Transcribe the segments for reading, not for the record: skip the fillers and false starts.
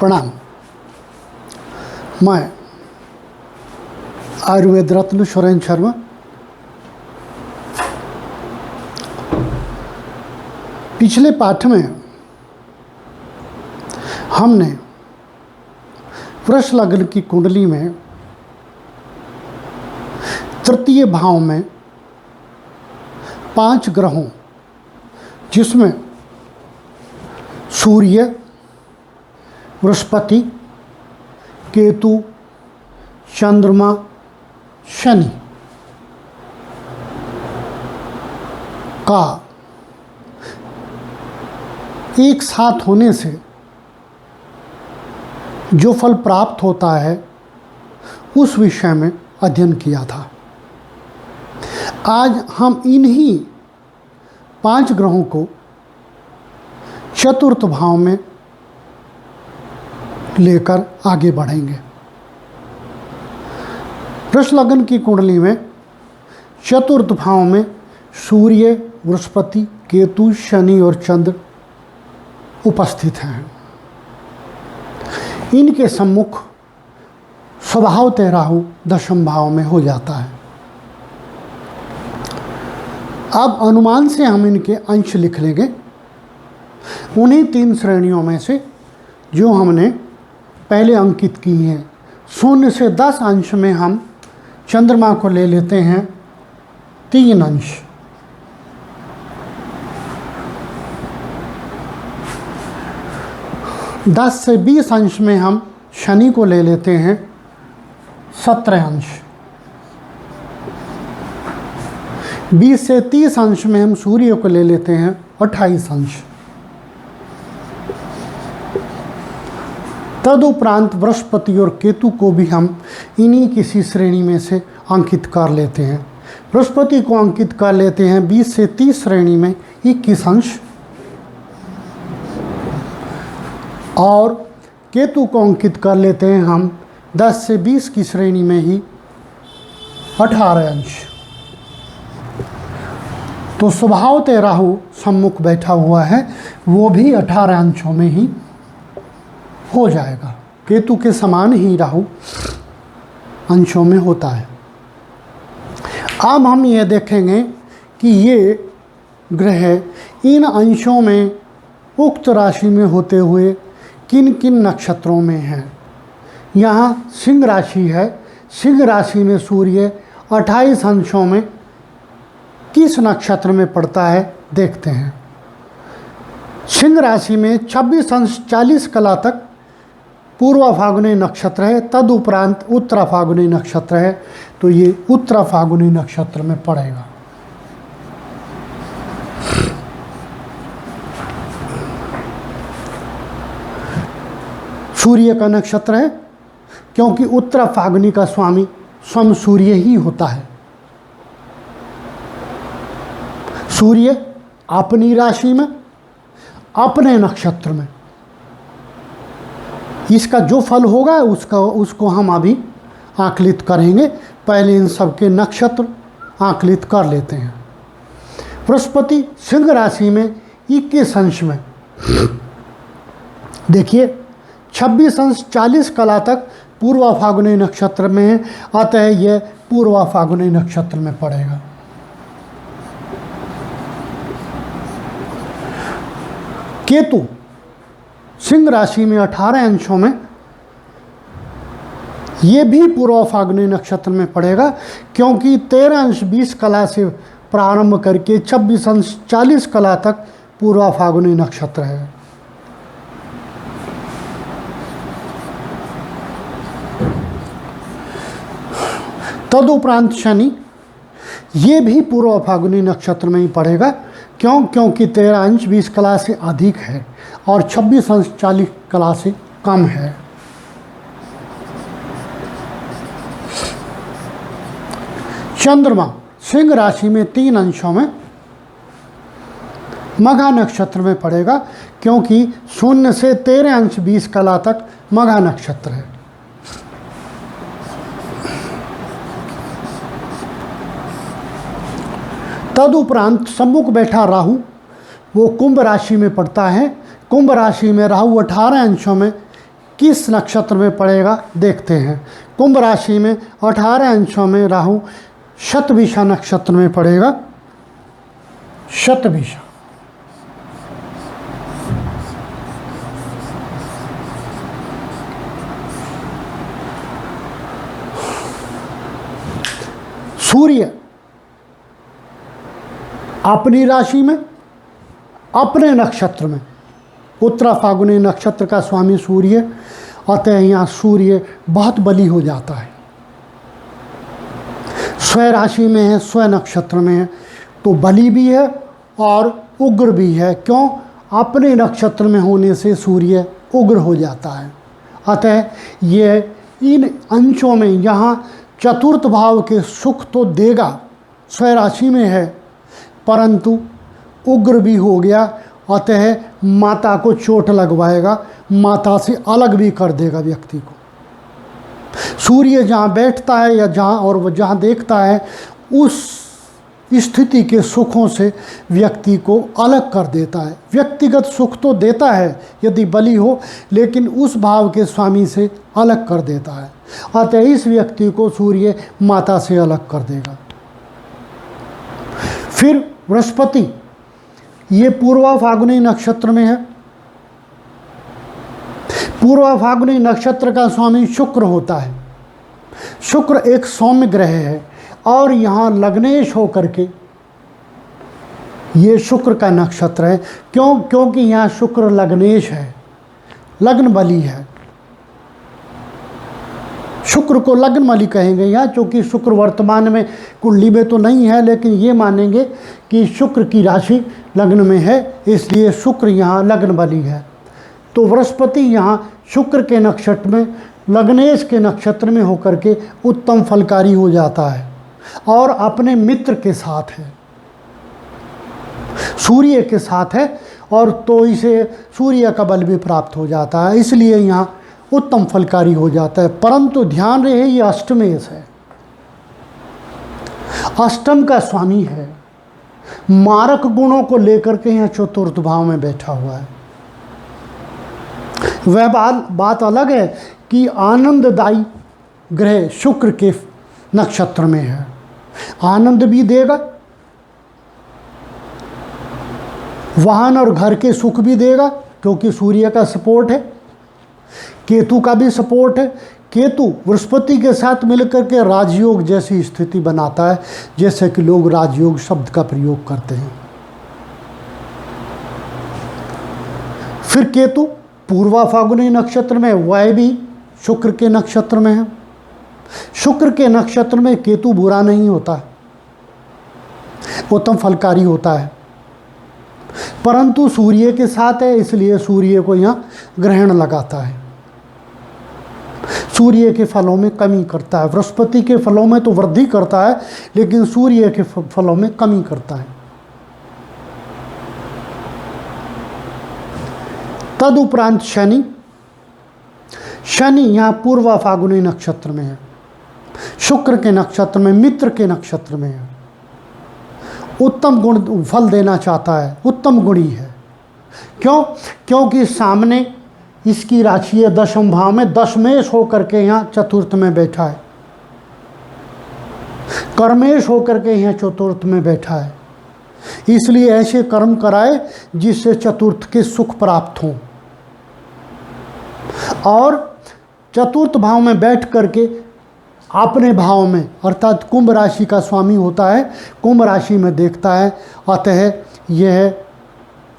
प्रणाम। मैं आयुर्वेद रत्न सुरेंद्र शर्मा पिछले पाठ में हमने वृष लग्न की कुंडली में तृतीय भाव में 5 ग्रहों जिसमें सूर्य, बृहस्पति, केतु, चंद्रमा, शनि का एक साथ होने से जो फल प्राप्त होता है उस विषय में अध्ययन किया था। आज हम इन्हीं 5 ग्रहों को चतुर्थ भाव में लेकर आगे बढ़ेंगे। वृष लग्न की कुंडली में चतुर्थ भाव में सूर्य, बृहस्पति, केतु, शनि और चंद्र उपस्थित हैं। इनके सम्मुख स्वभावतः राहु दशम भाव में हो जाता है। अब अनुमान से हम इनके अंश लिख लेंगे, उन्हीं 3 श्रेणियों में से जो हमने पहले अंकित की हैं। 0 से 10 अंश में हम चंद्रमा को ले लेते हैं 3 अंश, 10 से 20 अंश में हम शनि को ले लेते हैं 17 अंश, 20 से 30 अंश में हम सूर्य को ले लेते हैं 28 अंश। तदुपरांत बृहस्पति और केतु को भी हम इन्हीं किसी श्रेणी में से अंकित कर लेते हैं। बृहस्पति को अंकित कर लेते हैं 20 से 30 श्रेणी में 21 अंश और केतु को अंकित कर लेते हैं हम 10 से 20 की श्रेणी में ही 18 अंश। तो स्वभावतः राहु सम्मुख बैठा हुआ है, वो भी 18 अंशों में ही हो जाएगा। केतु के समान ही राहु अंशों में होता है। अब हम ये देखेंगे कि ये ग्रह इन अंशों में उक्त राशि में होते हुए किन किन नक्षत्रों में हैं। यहाँ सिंह राशि है, सिंह राशि में सूर्य 28 अंशों में किस नक्षत्र में पड़ता है देखते हैं। सिंह राशि में 26 अंश 40 कला तक पूर्व फागुनी नक्षत्र है, तदुपरांत उत्तरा फागुनी नक्षत्र है, तो ये उत्तरा फागुनी नक्षत्र में पड़ेगा। सूर्य का नक्षत्र है क्योंकि उत्तरा फागुनी का स्वामी स्वयं सूर्य ही होता है। सूर्य अपनी राशि में अपने नक्षत्र में, इसका जो फल होगा उसको हम अभी आकलित करेंगे। पहले इन सब के नक्षत्र आकलित कर लेते हैं। बृहस्पति सिंह राशि में 21 अंश में, देखिए 26 अंश 40 कला तक पूर्व फागुनी नक्षत्र में है, अतः यह पूर्व फागुनी नक्षत्र में पड़ेगा। केतु सिंह राशि में 18 अंशों में, ये भी पूर्व फागुनी नक्षत्र में पड़ेगा क्योंकि 13 अंश 20 कला से प्रारंभ करके 26 अंश 40 कला तक पूर्व फागुनी नक्षत्र है। तदुपरांत शनि, ये भी पूर्व फागुनी नक्षत्र में ही पड़ेगा क्योंकि 13 अंश 20 कला से अधिक है और 26 अंश 40 कला से कम है। चंद्रमा सिंह राशि में 3 अंशों में मघा नक्षत्र में पड़ेगा क्योंकि 0 से 13 अंश 20 कला तक मघा नक्षत्र है। तदुपरांत सम्मुख बैठा राहु वो कुंभ राशि में पड़ता है। कुंभ राशि में राहु 18 अंशों में किस नक्षत्र में पड़ेगा देखते हैं। कुंभ राशि में 18 अंशों में राहु शतभिषा नक्षत्र में पड़ेगा। शतभिषा सूर्य अपनी राशि में अपने नक्षत्र में, उत्तरा फाल्गुनी नक्षत्र का स्वामी सूर्य, अतः यहाँ सूर्य बहुत बली हो जाता है। स्व राशि में है, स्व नक्षत्र में है, तो बली भी है और उग्र भी है। क्यों? अपने नक्षत्र में होने से सूर्य उग्र हो जाता है। अतः ये इन अंशों में यहाँ चतुर्थ भाव के सुख तो देगा, स्व राशि में है, परंतु उग्र भी हो गया, अतः माता को चोट लगवाएगा, माता से अलग भी कर देगा व्यक्ति को। सूर्य जहाँ बैठता है या जहाँ और वो जहाँ देखता है, उस स्थिति के सुखों से व्यक्ति को अलग कर देता है। व्यक्तिगत सुख तो देता है यदि बली हो, लेकिन उस भाव के स्वामी से अलग कर देता है। अतः इस व्यक्ति को सूर्य माता से अलग कर देगा। फिर बृहस्पति, ये पूर्वा फाल्गुनी नक्षत्र में है। पूर्वा फाल्गुनी नक्षत्र का स्वामी शुक्र होता है। शुक्र एक सौम्य ग्रह है और यहाँ लग्नेश होकर के ये शुक्र का नक्षत्र है। क्यों? क्योंकि यहाँ शुक्र लग्नेश है, लग्न बली है। शुक्र को लग्न बली कहेंगे यहाँ, क्योंकि शुक्र वर्तमान में कुंडली में तो नहीं है, लेकिन ये मानेंगे कि शुक्र की राशि लग्न में है, इसलिए शुक्र यहाँ लग्न बली है। तो बृहस्पति यहाँ शुक्र के नक्षत्र में, लग्नेश के नक्षत्र में होकर के उत्तम फलकारी हो जाता है और अपने मित्र के साथ है, सूर्य के साथ है, और तो इसे सूर्य का बल भी प्राप्त हो जाता है, इसलिए यहाँ उत्तम फलकारी हो जाता है। परंतु ध्यान रहे ये अष्टमेश है, अष्टम का स्वामी है, मारक गुणों को लेकर के यहाँ चतुर्थ भाव में बैठा हुआ है। वह बात अलग है कि आनंददायी ग्रह शुक्र के नक्षत्र में है, आनंद भी देगा, वाहन और घर के सुख भी देगा, क्योंकि सूर्य का सपोर्ट है, केतु का भी सपोर्ट है। केतु बृहस्पति के साथ मिलकर के राजयोग जैसी स्थिति बनाता है, जैसे कि लोग राजयोग शब्द का प्रयोग करते हैं। फिर केतु पूर्वा फाल्गुनी नक्षत्र में, वह भी शुक्र के नक्षत्र में है। शुक्र के नक्षत्र में केतु बुरा नहीं होता, उत्तम फलकारी होता है, परंतु सूर्य के साथ है, इसलिए सूर्य को यहाँ ग्रहण लगाता है, सूर्य के फलों में कमी करता है। बृहस्पति के फलों में तो वृद्धि करता है, लेकिन सूर्य के फलों में कमी करता है। तदुपरांत शनि, शनि यहाँ पूर्वा फाल्गुनी नक्षत्र में है, शुक्र के नक्षत्र में, मित्र के नक्षत्र में है, उत्तम गुण फल देना चाहता है, उत्तम गुणी है। क्यों? क्योंकि सामने इसकी राशि है दशम भाव में, दशमेश होकर के यहाँ चतुर्थ में बैठा है, कर्मेश होकर के यहाँ चतुर्थ में बैठा है, इसलिए ऐसे कर्म कराए जिससे चतुर्थ के सुख प्राप्त हों। और चतुर्थ भाव में बैठ करके अपने भाव में, अर्थात कुंभ राशि का स्वामी होता है, कुंभ राशि में देखता है, अतः यह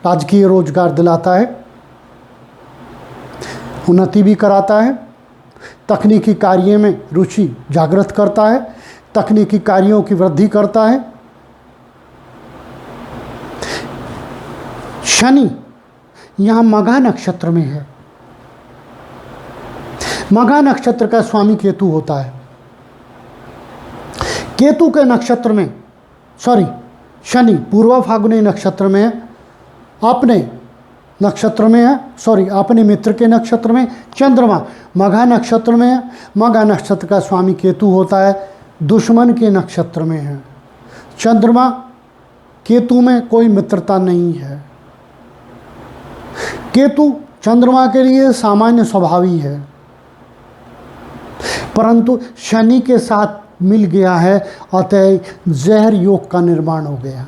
राजकीय रोजगार दिलाता है, उन्नति भी कराता है, तकनीकी कार्य में रुचि जागृत करता है, तकनीकी कार्यों की वृद्धि करता है। शनि यहाँ मघा नक्षत्र में है, मघा नक्षत्र का स्वामी केतु होता है। केतु के नक्षत्र में, शनि पूर्वा फाल्गुनी नक्षत्र में है, अपने नक्षत्र में है, अपने मित्र के नक्षत्र में। चंद्रमा मघा नक्षत्र में है, मघा नक्षत्र का स्वामी केतु होता है, दुश्मन के नक्षत्र में है। चंद्रमा केतु में कोई मित्रता नहीं है। केतु चंद्रमा के लिए सामान्य स्वभाव ही है, परंतु शनि के साथ मिल गया है, अतः जहर योग का निर्माण हो गया।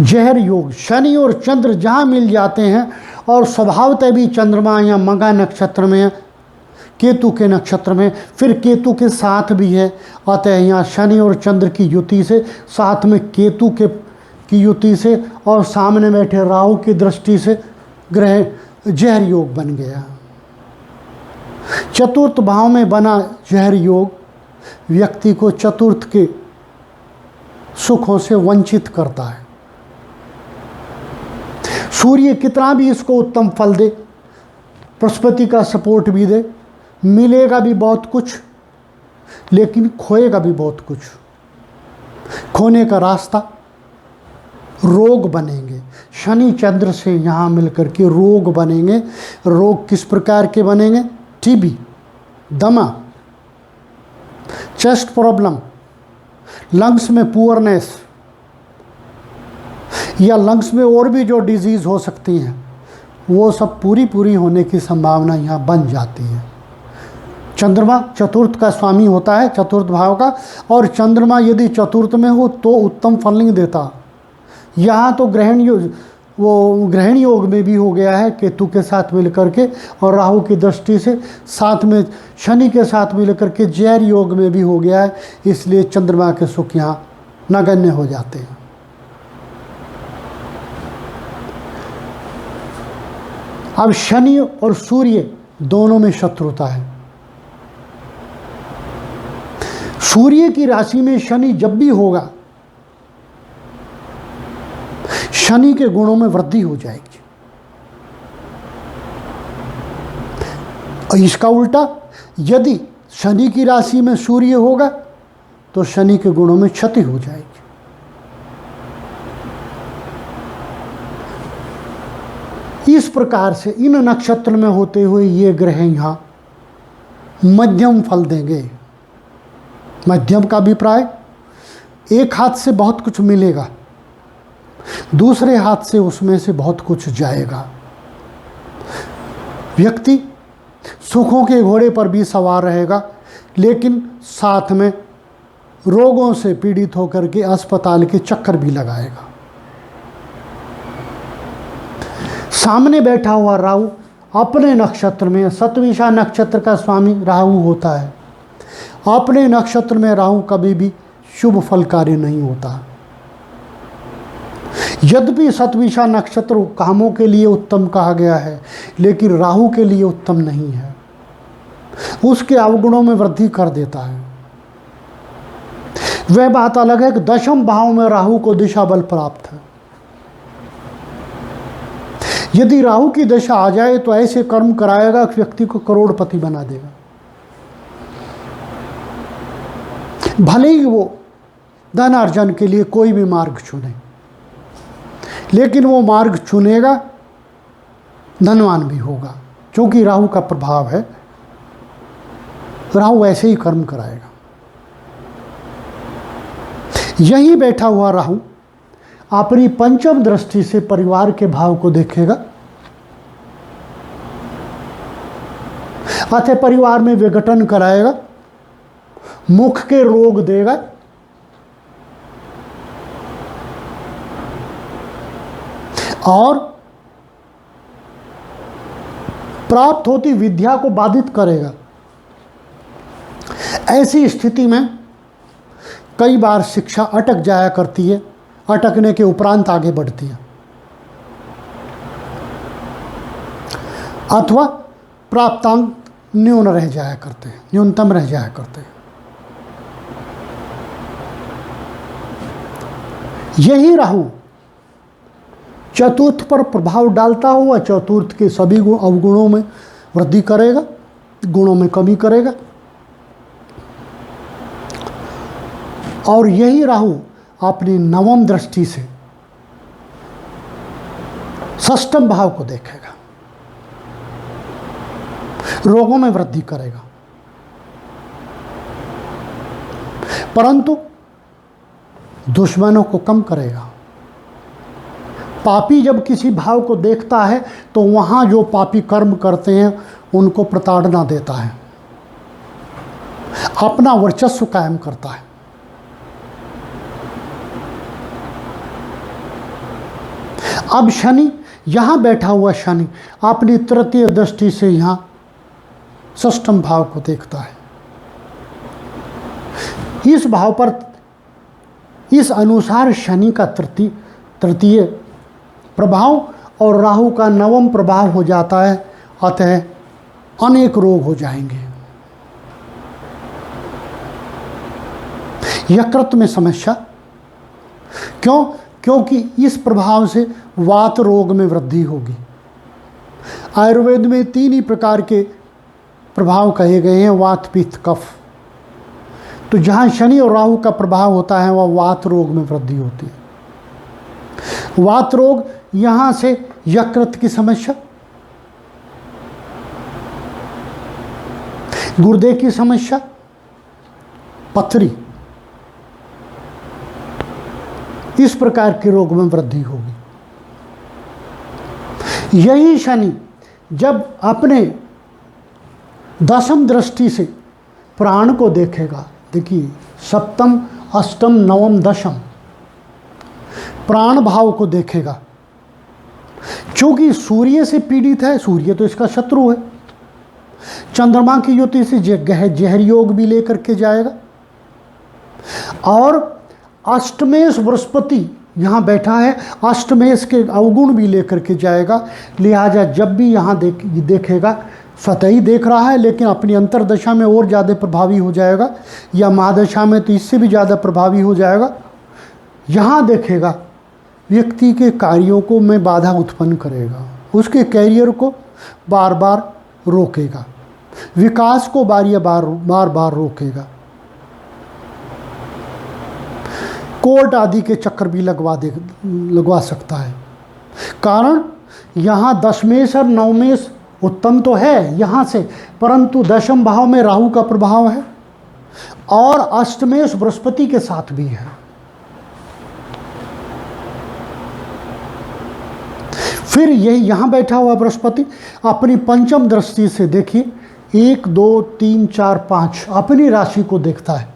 जहर योग, शनि और चंद्र जहाँ मिल जाते हैं, और स्वभावतः भी चंद्रमा या मघा नक्षत्र में, केतु के नक्षत्र में, फिर केतु के साथ भी है, अतः यहाँ शनि और चंद्र की युति से, साथ में केतु की युति से और सामने बैठे राहु की दृष्टि से ग्रह जहर योग बन गया। चतुर्थ भाव में बना जहर योग व्यक्ति को चतुर्थ के सुखों से वंचित करता है। सूर्य कितना भी इसको उत्तम फल दे, बृहस्पति का सपोर्ट भी दे, मिलेगा भी बहुत कुछ, लेकिन खोएगा भी बहुत कुछ। खोने का रास्ता रोग बनेंगे। शनि चंद्र से यहाँ मिलकर के रोग बनेंगे। रोग किस प्रकार के बनेंगे? टीबी, दमा, चेस्ट प्रॉब्लम, लंग्स में पुअरनेस, या लंग्स में और भी जो डिजीज़ हो सकती हैं, वो सब पूरी होने की संभावना यहाँ बन जाती है। चंद्रमा चतुर्थ का स्वामी होता है, चतुर्थ भाव का, और चंद्रमा यदि चतुर्थ में हो तो उत्तम फल नहीं देता। यहाँ तो ग्रहण योग में भी हो गया है केतु के साथ मिलकर के, और राहु की दृष्टि से साथ में शनि के साथ मिलकर के जहर योग में भी हो गया है, इसलिए चंद्रमा के सुख यहाँ नगण्य हो जाते हैं। अब शनि और सूर्य दोनों में शत्रुता है। सूर्य की राशि में शनि जब भी होगा, शनि के गुणों में वृद्धि हो जाएगी। और इसका उल्टा, यदि शनि की राशि में सूर्य होगा तो शनि के गुणों में क्षति हो जाएगी। इस प्रकार से इन नक्षत्र में होते हुए ये ग्रह यहाँ मध्यम फल देंगे। मध्यम का अभिप्राय, एक हाथ से बहुत कुछ मिलेगा, दूसरे हाथ से उसमें से बहुत कुछ जाएगा। व्यक्ति सुखों के घोड़े पर भी सवार रहेगा, लेकिन साथ में रोगों से पीड़ित होकर के अस्पताल के चक्कर भी लगाएगा। सामने बैठा हुआ राहु अपने नक्षत्र में, सतविषा नक्षत्र का स्वामी राहु होता है, अपने नक्षत्र में राहु कभी भी शुभ फलकारी नहीं होता। यद्यपि सतविषा नक्षत्र कामों के लिए उत्तम कहा गया है, लेकिन राहु के लिए उत्तम नहीं है, उसके अवगुणों में वृद्धि कर देता है। वह बात अलग है कि दशम भाव में राहु को दिशा बल प्राप्त है। यदि राहु की दशा आ जाए तो ऐसे कर्म कराएगा कि व्यक्ति को करोड़पति बना देगा। भले ही वो धन अर्जन के लिए कोई भी मार्ग चुने, लेकिन वो मार्ग चुनेगा, धनवान भी होगा, क्योंकि राहु का प्रभाव है। राहु ऐसे ही कर्म कराएगा। यही बैठा हुआ राहु अपनी पंचम दृष्टि से परिवार के भाव को देखेगा, अतः परिवार में विघटन कराएगा, मुख के रोग देगा, और प्राप्त होती विद्या को बाधित करेगा। ऐसी स्थिति में कई बार शिक्षा अटक जाया करती है, अटकने के उपरांत आगे बढ़ती है, अथवा प्राप्तांक न्यून रह जाया करते हैं, न्यूनतम रह जाया करते हैं। यही राहु चतुर्थ पर प्रभाव डालता हुआ चतुर्थ के सभी अवगुणों में वृद्धि करेगा, गुणों में कमी करेगा। और यही राहु अपनी नवम दृष्टि से षष्ठम भाव को देखेगा, रोगों में वृद्धि करेगा, परंतु दुश्मनों को कम करेगा, पापी जब किसी भाव को देखता है तो वहाँ जो पापी कर्म करते हैं उनको प्रताड़ना देता है, अपना वर्चस्व कायम करता है। अब शनि, यहाँ बैठा हुआ शनि अपनी तृतीय दृष्टि से यहाँ षष्ठम भाव को देखता है। इस भाव पर, इस अनुसार शनि का तृतीय प्रभाव और राहु का नवम प्रभाव हो जाता है, अतः अनेक रोग हो जाएंगे। यकृत में समस्या, क्यों? क्योंकि इस प्रभाव से वात रोग में वृद्धि होगी। आयुर्वेद में 3 ही प्रकार के प्रभाव कहे गए हैं, वात, पित्त, कफ। तो जहाँ शनि और राहु का प्रभाव होता है वह वात रोग में वृद्धि होती है। वात रोग यहाँ से यकृत की समस्या, गुर्दे की समस्या, पथरी, इस प्रकार के रोग में वृद्धि होगी। यही शनि जब अपने दशम दृष्टि से प्राण को देखेगा, देखिए सप्तम, अष्टम, नवम, दशम, प्राण भाव को देखेगा। चूंकि सूर्य से पीड़ित है, सूर्य तो इसका शत्रु है, चंद्रमा की युति से जहर योग भी लेकर के जाएगा, और अष्टमेश बृहस्पति यहाँ बैठा है, अष्टमेश के अवगुण भी लेकर के जाएगा। लिहाजा जब भी यहाँ देखेगा, सतही देख रहा है लेकिन अपनी अंतर्दशा में और ज़्यादा प्रभावी हो जाएगा, या महादशा में तो इससे भी ज़्यादा प्रभावी हो जाएगा। यहाँ देखेगा, व्यक्ति के कार्यों को में बाधा उत्पन्न करेगा, उसके कैरियर को बार बार रोकेगा, विकास को बार बार रोकेगा, कोर्ट आदि के चक्कर भी लगवा सकता है। कारण यहाँ दशमेश और नवमेश उत्तम तो है यहाँ से, परंतु दशम भाव में राहु का प्रभाव है और अष्टमेश बृहस्पति के साथ भी है। फिर यही यहाँ बैठा हुआ बृहस्पति अपनी पंचम दृष्टि से देखिए 1, 2, 3, 4, 5 अपनी राशि को देखता है।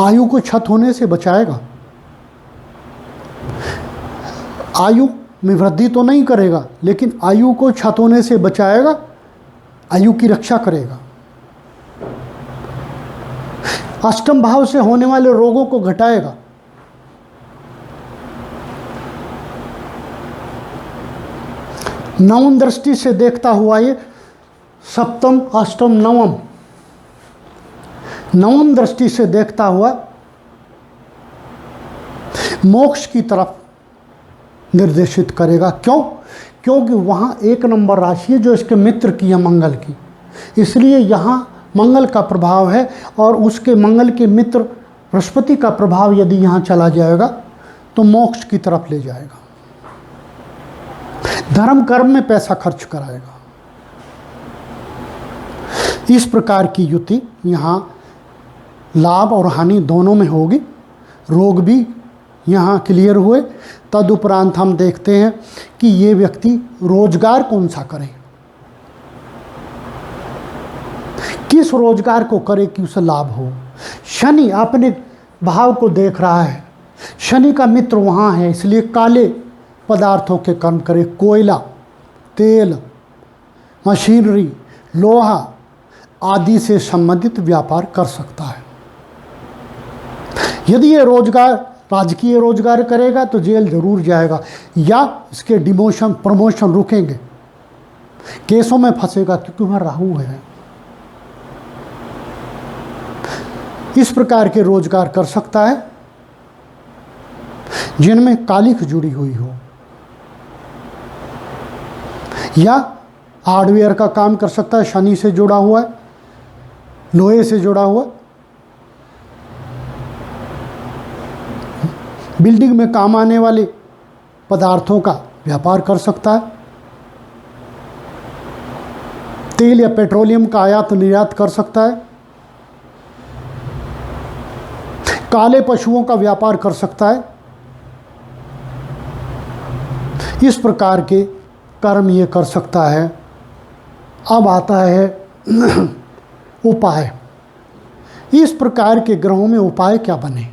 आयु को क्षत होने से बचाएगा, आयु में वृद्धि तो नहीं करेगा लेकिन आयु को क्षत होने से बचाएगा, आयु की रक्षा करेगा। अष्टम भाव से होने वाले रोगों को घटाएगा। नवम दृष्टि से देखता हुआ ये सप्तम, अष्टम, नवम दृष्टि से देखता हुआ मोक्ष की तरफ निर्देशित करेगा। क्यों? क्योंकि वहाँ 1 नंबर राशि है जो इसके मित्र की है, मंगल की, इसलिए यहाँ मंगल का प्रभाव है और उसके मंगल के मित्र बृहस्पति का प्रभाव यदि यहाँ चला जाएगा तो मोक्ष की तरफ ले जाएगा, धर्म कर्म में पैसा खर्च कराएगा। इस प्रकार की युति यहाँ लाभ और हानि दोनों में होगी। रोग भी यहाँ क्लियर हुए। तदुपरांत हम देखते हैं कि ये व्यक्ति रोजगार कौन सा करे, किस रोजगार को करे कि उसे लाभ हो। शनि अपने भाव को देख रहा है, शनि का मित्र वहाँ है, इसलिए काले पदार्थों के कर्म करे। कोयला, तेल, मशीनरी, लोहा आदि से संबंधित व्यापार कर सकता है। यदि ये रोजगार राजकीय रोजगार करेगा तो जेल जरूर जाएगा या इसके डिमोशन प्रमोशन रुकेंगे, केसों में फंसेगा क्योंकि वहाँ राहु है। इस प्रकार के रोजगार कर सकता है जिनमें कालिख जुड़ी हुई हो, या हार्डवेयर का काम कर सकता है, शनि से जुड़ा हुआ है, लोहे से जुड़ा हुआ, बिल्डिंग में काम आने वाले पदार्थों का व्यापार कर सकता है, तेल या पेट्रोलियम का आयात निर्यात कर सकता है, काले पशुओं का व्यापार कर सकता है, इस प्रकार के कर्म ये कर सकता है। अब आता है उपाय। इस प्रकार के ग्रहों में उपाय क्या बने?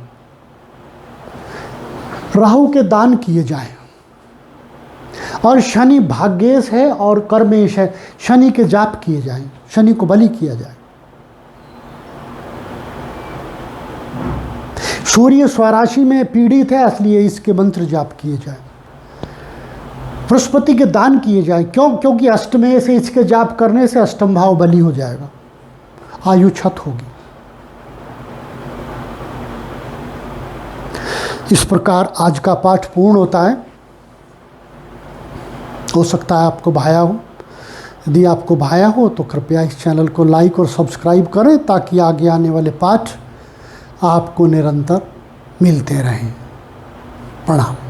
राहु के दान किए जाएं, और शनि भाग्येश है और कर्मेश है, शनि के जाप किए जाएं, शनि को बलि किया जाए। सूर्य स्वराशि में पीड़ित है, इसलिए इसके मंत्र जाप किए जाए। बृहस्पति के दान किए जाए, क्योंकि अष्टमेय से इसके जाप करने से अष्टम भाव बलि हो जाएगा, आयु छत होगी। इस प्रकार आज का पाठ पूर्ण होता है। हो सकता है आपको भाया हो। यदि आपको भाया हो तो कृपया इस चैनल को लाइक और सब्सक्राइब करें, ताकि आगे आने वाले पाठ आपको निरंतर मिलते रहें। प्रणाम।